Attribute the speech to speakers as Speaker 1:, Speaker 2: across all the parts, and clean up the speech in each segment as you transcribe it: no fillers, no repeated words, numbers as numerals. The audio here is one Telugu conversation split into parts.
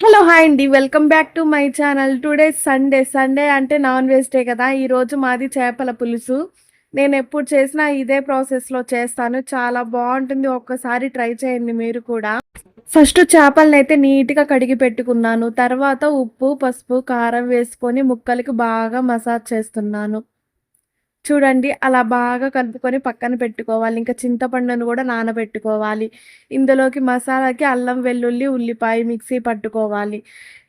Speaker 1: హలో హాయ్ అండి. Welcome back to my channel. Today Sunday అంటే నాన్ వెజ్ డే కదా! ఈరోజు మాది చేపల పులుసు. నేనెప్పుడు చేసినా ఇదే ప్రాసెస్‌లో చేస్తాను. చాలా బావుంటుంది. ఒక్కసారి ట్రై చేయండి మీరు కూడా. ఫస్ట్ చేపలనైతే నీట్‌గా కడిగి పెట్టుకున్నాను. తర్వాత ఉప్పు, పసుపు, కారం వేసుకొని ముక్కలకి బాగా మసాజ్ చేస్తున్నాను. చూడండి అలా బాగా కలుపుకొని పక్కన పెట్టుకోవాలి. ఇంకా చింతపండును గూడా నానబెట్టుకోవాలి. ఇందులోకి మసాలాకి అల్లం, వెల్లుల్లి, ఉల్లిపాయ మిక్సీ పట్టుకోవాలి.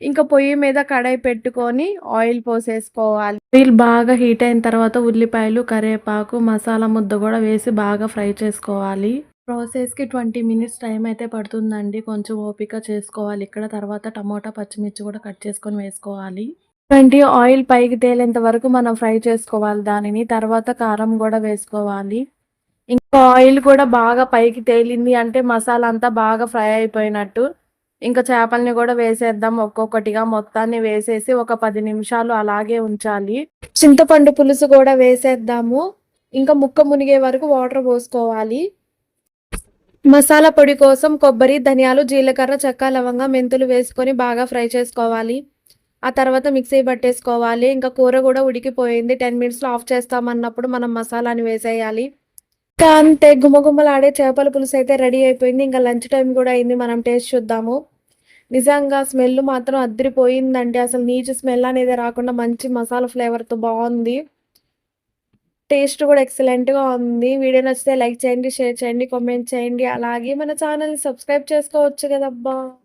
Speaker 1: ఇంకా పొయ్యి మీద కడాయి పెట్టుకొని ఆయిల్ పోసేసుకోవాలి. ఆయిల్ బాగా హీట్ అయిన తర్వాత ఉల్లిపాయలు, కరివేపాకు, మసాలా ముద్ద గూడా వేసి బాగా ఫ్రై చేసుకోవాలి. ప్రాసెస్‌కి 20 మినిట్స్ టైం అయితే పడుతుందండి. కొంచెం ఓపిక చేసుకోవాలి ఇక్కడ. తర్వాత టమోటా, పచ్చిమిర్చి కూడా కట్ చేసుకొని వేసుకోవాలి. ఆయిల్ పైకి తేలేంత వరకు మనం ఫ్రై చేసుకోవాలి దానిని. తర్వాత కారం గూడా వేసుకోవాలి. ఇంకా ఆయిల్ కూడా బాగా పైకి తేలింది అంటే మసాలా అంతా బాగా ఫ్రై అయిపోయినట్టు. ఇంకా చేపల్ని గూడా వేసేద్దాం ఒక్కొక్కటిగా. మొత్తాన్ని వేసేసి ఒక 10 నిమిషాలు అలాగే ఉంచాలి. చింతపండు పులుసు గూడా వేసేద్దాము. ఇంకా ముక్క మునిగే వరకు వాటర్ పోసుకోవాలి. మసాలా పొడి కోసం కొబ్బరి, ధనియాలు, జీలకర్ర, చెక్క, లవంగం, మెంతులు వేసుకొని బాగా ఫ్రై చేసుకోవాలి. ఆ తర్వాత మిక్సీ పట్టేసుకోవాలి. ఇంకా కూర గూడా ఉడికిపోయింది. 10 మినిట్స్‌లో ఆఫ్ చేస్తామన్నప్పుడు మనం మసాలాని వేసేయాలి. ఇంకా అంతే గుమగుమలాడే చేపల పులుసయితే రెడీ అయిపోయింది. ఇంకా లంచ్ టైమ్ గూడా అయింది. మనం టేస్ట్ చూద్దాము. నిజంగా స్మెల్ మాత్రం అద్దిరిపోయిందండి. అసలు నీచు స్మెల్ అనేది రాకుండా మంచి మసాలా ఫ్లేవర్‌తో బావుంది. టేస్ట్ కూడా ఎక్సలెంట్‌గా ఉంది. వీడియో నచ్చితే లైక్ చేయండి, షేర్ చేయండి, కామెంట్ చేయండి. అలాగే మన ఛానెల్‌ని సబ్స్క్రైబ్ చేసుకోవచ్చు గదబ్బా!